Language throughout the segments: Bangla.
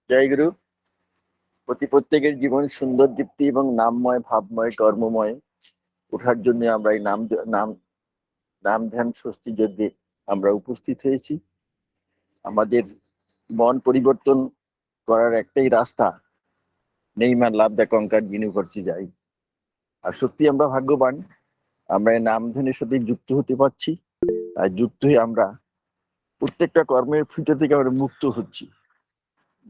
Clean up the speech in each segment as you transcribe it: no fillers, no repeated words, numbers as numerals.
জয় গুরু। প্রত্যেকের জীবন সুন্দর, দীপ্তি এবং নামময়, ভাবময়, কর্মময় ওঠার জন্য আমরা এই নাম নাম ধ্যান ষষ্ঠী যজ্ঞে আমরা উপস্থিত হয়েছি। আমাদের মন পরিবর্তন করার একটাই রাস্তা, নেইমার লাভ দ্য কঙ্কার ইউনিভার্সিটি যাই। আর সত্যি আমরা ভাগ্যবান, আমরা এই নাম ধ্যানের সাথে যুক্ত হতে পারছি। আর যুক্ত হয়ে আমরা প্রত্যেকটা কর্মের ফিতে থেকে আমরা মুক্ত হচ্ছি।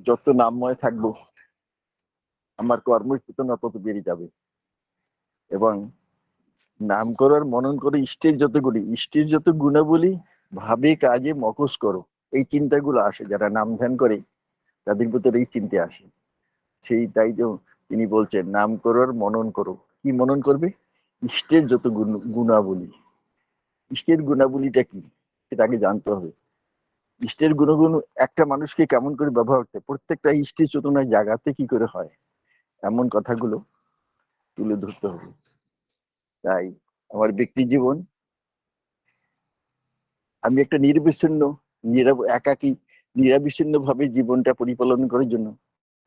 যত নামময় থাকবো আমার কর্মের চেতনা তত বেড়ে যাবে। এবং নাম করার মনন করে ইষ্টের যত গুণাবলী ভাবে কাজে মকস করো, এই চিন্তাগুলো আসে। যারা নাম ধ্যান করে তাদের ভিতরে এই চিন্তা আসে। সেই তাই যে তিনি বলছেন নাম করার মনন করো। কি মনন করবে? ইষ্টের যত গুণাবলী। ইষ্টের গুণাবলীটা কি সেটা আগে জানতে হবে। ইষ্টের গুণগুণ একটা মানুষকে কেমন করে ব্যবহার করতে, প্রত্যেকটা ইষ্টের চেতনায় জাগাতে কি করে হয়, এমন কথাগুলো তুলে ধরতে হবে। তাই আমার ব্যক্তি জীবন, আমি একটা একাকী নিরাবিচ্ছিন্ন ভাবে জীবনটা পরিপালন করার জন্য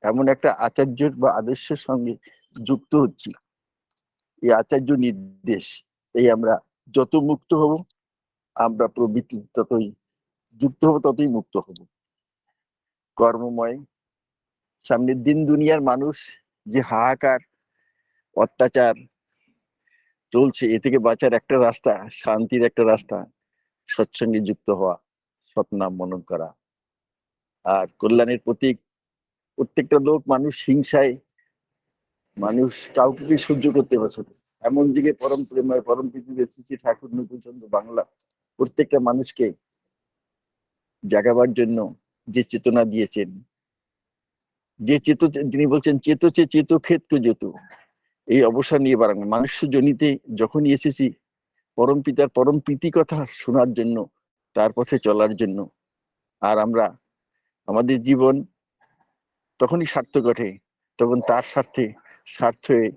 এমন একটা আচার্যের বা আদর্শের সঙ্গে যুক্ত হচ্ছি। এই আচার্য নির্দেশ, এই আমরা যত মুক্ত হব, আমরা প্রবৃত্তি ততই যুক্ত হব, ততই মুক্ত হব। কর্মময় সামনের দিন দুনিয়ার মানুষ যে হাহাকার অত্যাচার চলছে, এ থেকে বাঁচার একটা রাস্তা, শান্তির একটা রাস্তা, সৎসঙ্গে যুক্ত হওয়া, সৎনাম মনন করা। আর কল্যাণের প্রতীক, প্রত্যেকটা লোক মানুষ হিংসায়, মানুষ কাউকে কি সহ্য করতে পারছে না। এমন দিকে পরম প্রেমায় পরম পৃথিবীর শ্রী শ্রী ঠাকুর নবীচন্দ্র বাংলা প্রত্যেকটা মানুষকে জাগাবার জন্য যে চেতনা দিয়েছেন, তিনি বলছেন চেত ক্ষেত্র যেত, এই অবসর নিয়ে বাড়ানো মানুষ জনিতে যখনই এসেছি পরম পিতার পরম প্রীতি কথা শোনার জন্য, তার পথে চলার জন্য। আর আমরা আমাদের জীবন তখনই সার্থক ঘটে তখন তার স্বার্থ হয়ে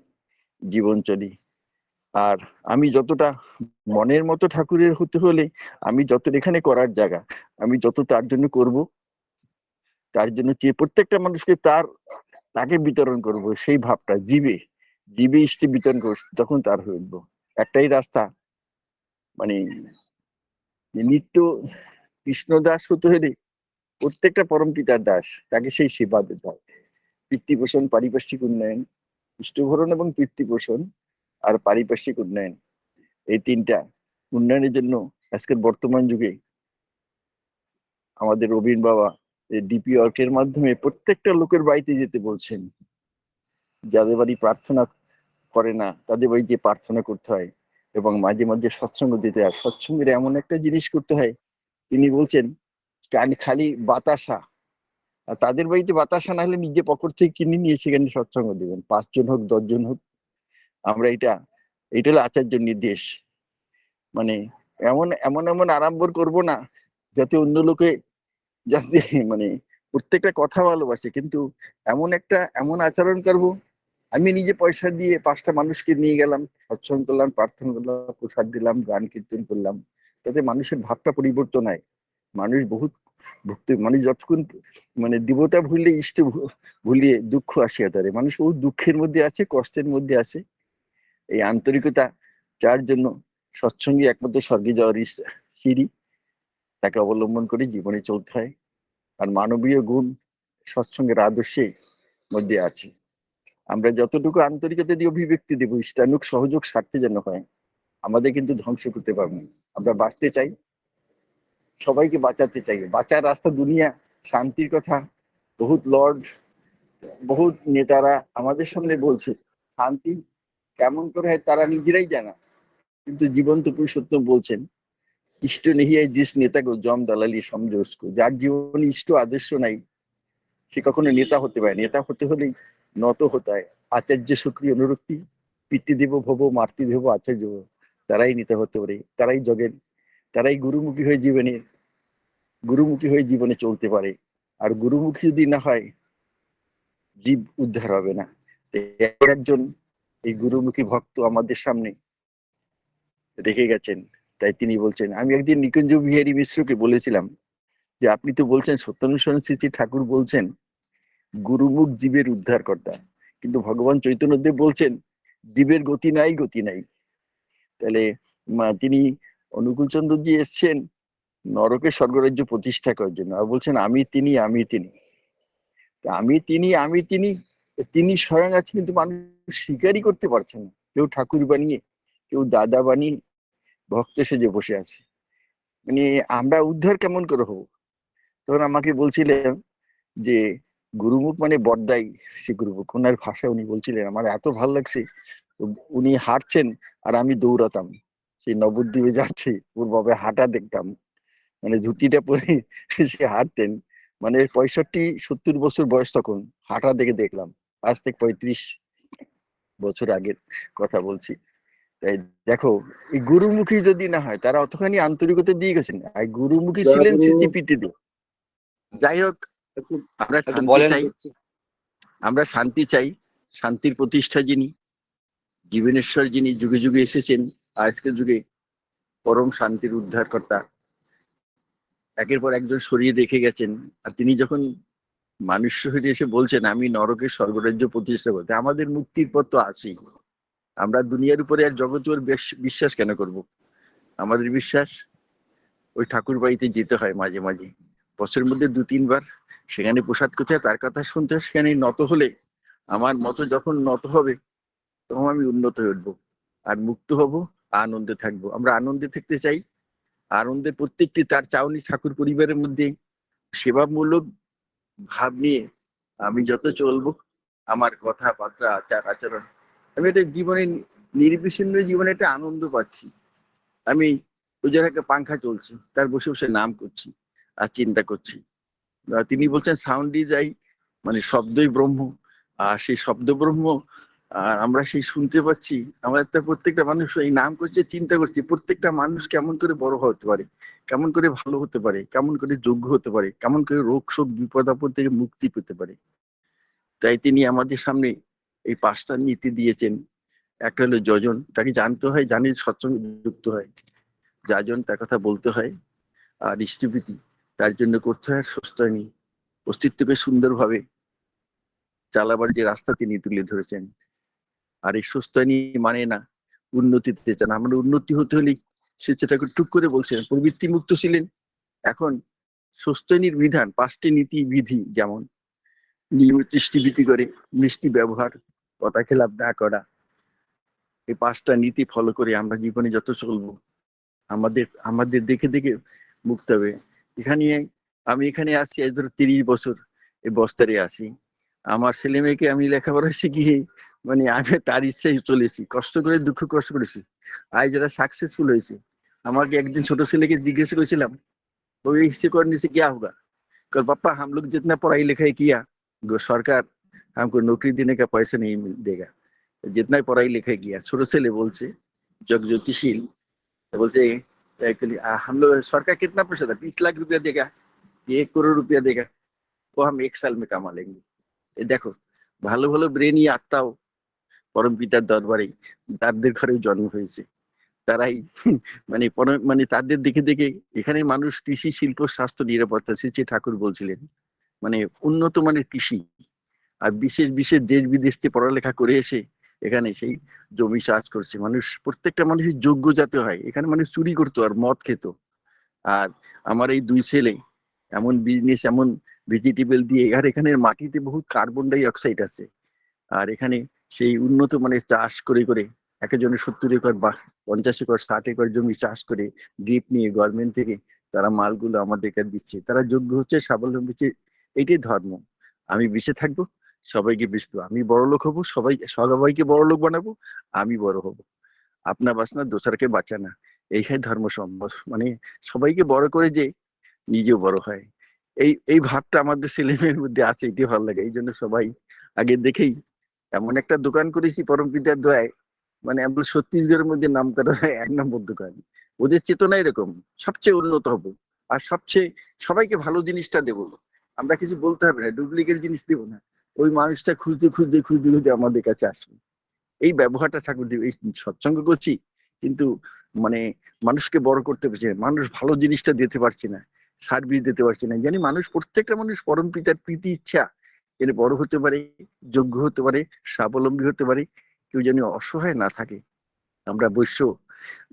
জীবন চলি। আর আমি যতটা মনের মতো ঠাকুরের হতে হলে, আমি যত এখানে করার জায়গা, আমি যত তার জন্য করব, তার জন্য চেয়ে প্রত্যেকটা মানুষকে তাকে বিতরণ করব, সেই ভাবটা জীবে জীবে ইষ্টে বিতরণ করব, তখন তার হয়ে উঠবো। একটাই রাস্তা, মানে নিত্য কৃষ্ণ দাস হতে হলে প্রত্যেকটা পরম পিতার দাস, তাকে সেই সেবা দিতে হয়। পিতৃপোষণ, পারিপার্শ্বিক উন্নয়ন, ইষ্টভরণ এবং পিতৃপোষণ আর পারিপার্শ্বিক উন্নয়ন, এই তিনটা উন্নয়নের জন্য আজকের বর্তমান যুগে আমাদের রবীন বাবা ডিপি ওয়ার্কের মাধ্যমে প্রত্যেকটা লোকের বাড়িতে যেতে বলছেন। যাদের বাড়ি প্রার্থনা করে না তাদের বাড়িতে প্রার্থনা করতে হয়, এবং মাঝে মাঝে সৎসঙ্গ দিতে হয়। সৎসঙ্গের এমন একটা জিনিস করতে হয়, তিনি বলছেন খালি বাতাসা, আর তাদের বাড়িতে বাতাসা না হলে নিজে পকেট থেকে কিনে নিয়ে সেখানে সৎসঙ্গ দেবেন, 5 জন হোক 10 জন হোক। আমরা এটা হলো আচার্য নির্দেশ। মানে এমন এমন এমন আড়ম্বর করব না যাতে অন্য লোকে, যাতে মানে প্রত্যেকটা কথা ভালোবাসে, কিন্তু এমন আচরণ করব, আমি নিজে পয়সা দিয়ে 5টা মানুষকে নিয়ে গেলাম, সৎসঙ্গ করলাম, প্রার্থনা করলাম, প্রসাদ দিলাম, গান কীর্তন করলাম, তাতে মানুষের ভাবটা পরিবর্তন হয়। মানুষ বহুত ভক্তি, মানুষ যতক্ষণ দেবতা ভুললে ইষ্ট ভুলিয়ে দুঃখ আসিয়া ধরে, মানুষ বহু দুঃখের মধ্যে আছে, কষ্টের মধ্যে আছে। এই আন্তরিকতা যার জন্য সৎসঙ্গী একমাত্র স্বর্গে যাওয়ার সিঁড়ি, তাকে অবলম্বন করে জীবনে চলতে হয়। আর মানবীয় গুণ সৎসঙ্গের আদর্শে মধ্যে আছে। আমরা যতটুকু আন্তরিকতা দিয়ে অভিব্যক্তি দেবো, ইষ্টানুক সহযোগ স্বার্থে যেন হয়, আমাদের কিন্তু ধ্বংস করতে পারবো না। আমরা বাঁচতে চাই, সবাইকে বাঁচাতে চাই, বাঁচার রাস্তা দুনিয়া, শান্তির কথা বহুত লর্ড, বহুত নেতারা আমাদের সামনে বলছে। শান্তি কেমন করে হয় তারা নিজেরাই জানা, কিন্তু জীবন্ত পুরুষোত্তম বলছেন ইষ্ট নেই জিস নেতা গো জম দালালি সমঝোস কো। যার জীবনে ইষ্ট আদর্শ নাই সে কখনো নেতা হতে পারে। নেতা হতে হলেই নত হতে হয়। আচার্য সুক্রিয় অনুরক্তি, পিতৃদেব ভব মাতৃদেব আচার্য, তারাই নেতা হতে পারে, তারাই গুরুমুখী হয়ে জীবনে চলতে পারে। আর গুরুমুখী যদি না হয়, জীব উদ্ধার হবে না। একজন এই গুরুমুখী ভক্ত আমাদের সামনে রেখে গেছেন। তাই তিনি বলছেন, আমি একদিন নিকুঞ্জ বিহারী মিশ্রকে বলেছিলাম যে আপনি তো বলছেন সত্যানুসরণ শ্রী শ্রী ঠাকুর বলছেন গুরুমুখ জীবের উদ্ধার কর্তা। কিন্তু ভগবান চৈতন্যদেব বলছেন জীবের গতি নাই, গতি নাই। তাহলে তিনি অনুকূল চন্দ্রজি এসছেন নরকে স্বর্গরাজ্য প্রতিষ্ঠা করার জন্য, আর বলছেন আমি তিনি, আমি তিনি, আমি তিনি, আমি তিনি। তিনি স্বয়ং আছে, কিন্তু মানুষ স্বীকারই করতে পারছে না। কেউ ঠাকুর বানিয়ে, কেউ দাদা বানিয়ে ভক্ত সেজে বসে আছে। মানে আমরা উদ্ধার কেমন করে হবো? তখন আমাকে বলছিলেন যে গুরুমুখ মানে বড়দাই, সে গুরুমুখ, ওনার ভাষায় উনি বলছিলেন, আমার এত ভালো লাগছে। উনি হাঁটছেন আর আমি দৌড়াতাম, সেই নবদ্বীপে যাচ্ছে ওর বাবা হাঁটা দেখতাম, মানে ধুতিটা পরে সে হাঁটতেন। মানে 65-70 বছর বয়স তখন, হাঁটা দেখে দেখলাম। আজ থেকে 35 বছর আগের কথা বলছি। তাই দেখো, এই গুরুমুখী যদি না হয়, তারা অতখানি আন্তরিকতা দিয়ে গেছেন, আর গুরুমুখী ছিলেন জয়গুরু। স্মৃতিতে। যাই হোক, একটু আমরা একটু শান্তি বলেন চাই, তো। আমরা শান্তি চাই। শান্তির প্রতিষ্ঠা যিনি, জীবনেশ্বর যিনি যুগে যুগে এসেছেন, আজকের যুগে পরম শান্তির উদ্ধারকর্তা, একের পর একজন সরিয়ে রেখে গেছেন। আর তিনি যখন মানুষ হয়ে এসে বলছেন আমি নরকে স্বর্গরাজ্য প্রতিষ্ঠা করতে, আমাদের মুক্তির পথ তো আছেই। আমরা দুনিয়ার উপরে আর জগতের বিশ্বাস কেন করব? আমাদের বিশ্বাস ওই ঠাকুর বাড়িতে যেতে হয় মাঝে মাঝে, বছরের মধ্যে 2-3 বার। সেখানে প্রসাদ কোথায়, তার কথা শুনতে হয়, সেখানে নত হলে, আমার মতো যখন নত হবে, তখন আমি উন্নত হয়ে উঠবো আর মুক্ত হব, আনন্দে থাকবো। আমরা আনন্দে থাকতে চাই। আনন্দে প্রত্যেকটি তার চাউনি ঠাকুর পরিবারের মধ্যে সেবামূলক ভাব নিয়ে আমি যত চলবো, আমার কথাবার্তা আচার আচরণ, আমি এটা জীবনে নির্বিচ্ছিন্ন জীবনে একটা আনন্দ পাচ্ছি। আমি ওই জায়গায় পাংখা চলছে, তার বসে বসে নাম করছি আর চিন্তা করছি। তিনি বলছেন সাউন্ড ডিজাই মানে শব্দই ব্রহ্ম, আর সেই শব্দ ব্রহ্ম, আর আমরা সেই শুনতে পাচ্ছি। আমরা তার প্রত্যেকটা মানুষ এই নাম করছে, চিন্তা করছি প্রত্যেকটা মানুষ কেমন করে বড় হতে পারে, কেমন করে ভালো হতে পারে, কেমন করে যোগ্য হতে পারে, কেমন করে রোগ শোক বিপদ আপদ থেকে মুক্তি পেতে পারে। তাই তিনি আমাদের সামনে এই 5টা নীতি দিয়েছেন। একটা হলো যজন, তাকে জানতে হয়, জানি সৎসঙ্গে যুক্ত হয়। যাজন, তার কথা বলতে হয়। আর ইষ্টভীতি, তার জন্য করতে হয় সুস্থয়নী, অস্তিত্বকে সুন্দরভাবে চালাবার যে রাস্তা তিনি তুলে ধরেছেন। আর এই সুস্থয়নী মানে না উন্নতিতে চান, আমরা উন্নতি হতে হলে সে সেটাকে টুক করে বলছেন প্রবৃত্তি মুক্ত ছিলেন। এখন সুস্থয়নীর বিধান 5টি নীতি বিধি, যেমন নিয়মিত দৃষ্টিভীতি করে, মিষ্টি ব্যবহার, কথা খেলাপ না করা। এই 5টা নীতি ফলো করে আমরা জীবনে যত চলবো, আমাদের আমাদের দেখে দেখে মুক্ত হবে। এখানে আমি এখানে আসছি আজ ধরো 30 বছর, এই বস্তারে আসি। আমার ছেলে মেয়েকে আমি লেখাপড়া শিখিয়ে, মানে আমি তার ইচ্ছায় চলেছি, কষ্ট করে দুঃখ কষ্ট করেছি। আজ যারা সাকসেসফুল হয়েছে, আমাকে একদিন ছোট ছেলেকে জিজ্ঞেস করেছিলাম, भविष्य करने से क्या होगा? कल पापा हम लोग जितना पढ़ाई लिखाई किया, सरकार हमको नौकरी देने का पैसा नहीं देगा, जितना पढ़ाई लिखाई किया। ছোট ছেলে বলছে, जग ज्योतिषील बोलते एक्चुअली हम लोग सरकार कितना पैसा था, 20 लाख रुपया देगा, 1 करोड़ रुपया देगा, वो हम 1 साल में कमा लेंगे। ये देखो, ভালো ভালো ব্রেনই আত্মাও পরম পিতার দরবারে তাদের ঘরেও জন্ম হয়েছে। তারাই মানে মানে তাদের দেখে দেখে এখানে মানুষ কৃষি শিল্প স্বাস্থ্য নিরাপত্তা, শ্রী ঠাকুর বলছিলেন, মানে উন্নত মানের কৃষি। আর বিশেষ বিশেষ দেশ বিদেশ থেকে পড়ালেখা করে এসে এখানে সেই জমি চাষ করছে। মানুষ, প্রত্যেকটা মানুষের যোগ্য যাতে হয়। এখানে মানুষ চুরি করতো আর মদ খেত। আর আমার এই 2 ছেলে এমন বিজনেস, এমন ভেজিটেবল দিয়ে, আর এখানের মাটিতে বহুত কার্বন ডাই অক্সাইড আছে। আর এখানে সেই উন্নত মানের চাষ করে করে একজনের 70 একর বা 50 একর 60 একর জমি চাষ করে ড্রিপ নিয়ে গভর্নমেন্ট থেকে তারা মালগুলো আমাদেরকে দিচ্ছে। তারা যোগ্য হচ্ছে, স্বাবলম্বী হচ্ছে। এইটাই ধর্ম। আমি বেঁচে থাকবো, সবাইকে বেঁচবো, আমি বড় লোক হবো, সবাইকে বড় লোক বানাবো, আমি বড় হবো। আপনা বাঁচনা দোসরকে বাঁচানা, এইটাই ধর্ম সম্ভব। মানে সবাইকে বড় করে যে নিজেও বড় হয়, এই এই ভাবটা আমাদের ছেলে মেয়ের মধ্যে আছে। এটি ভালো লাগে। এই জন্য সবাই আগে দেখেই এমন একটা দোকান করেছি পরম পিতার দয়ায়, মানে আমরা ছত্তিশগড়ের মধ্যে নাম করা হয় 1 নম্বর দোকান। ওদের চেতনা এরকম, সবচেয়ে উন্নত হবো, আর সবচেয়ে সবাইকে ভালো জিনিসটা দেবো। আমরা কিছু বলতে হবে না, ডুপ্লিকেট জিনিস দেবো না। ওই মানুষটা খুঁজতে খুঁজতে খুঁজতে খুঁজতে আমাদের কাছে আসবে। এই ব্যবহারটা ঠাকুর দেব। এই সৎসঙ্গ করছি, কিন্তু মানে মানুষকে বড় করতে পারছি না, মানুষ ভালো জিনিসটা দিতে পারছি না, সার্ভিস দিতে পারছি না। জানি মানুষ, প্রত্যেকটা মানুষ পরম পিতার প্রীতি ইচ্ছা যেন বড় হতে পারে, যোগ্য হতে পারে, স্বাবলম্বী হতে পারে, কেউ যেন অসহায় না থাকে। আমরা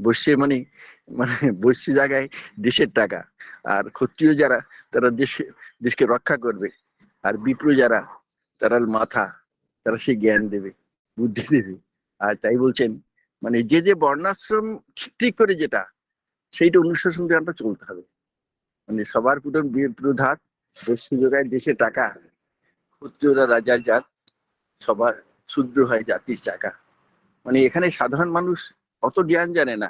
বৈশ্যে মানে মানে বৈশ্য জায়গায় দেশের টাকা, আর ক্ষত্রিয় যারা তারা দেশকে রক্ষা করবে, আর বিপ্র যারা তারা মাথা, তারা সেই জ্ঞান দেবে, বুদ্ধি দেবে। আর তাই বলছেন মানে যে বর্ণাশ্রম ঠিক করে যেটা, সেইটা অনুশাসন করে আমরা চলতে হবে। মানে সবার প্রধান বৈশ্য যোগায় দেশে টাকা, ক্ষত্রিয়রা রাজার জাত, সবার শূদ্র হয় জাতির চাকা। মানে এখানে সাধারণ মানুষ অত জ্ঞান জানে না,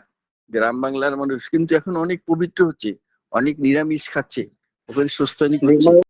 গ্রাম বাংলার মানুষ কিন্তু এখন অনেক পবিত্র হচ্ছে, অনেক নিরামিষ খাচ্ছে, ওখানে সুস্থ করছে।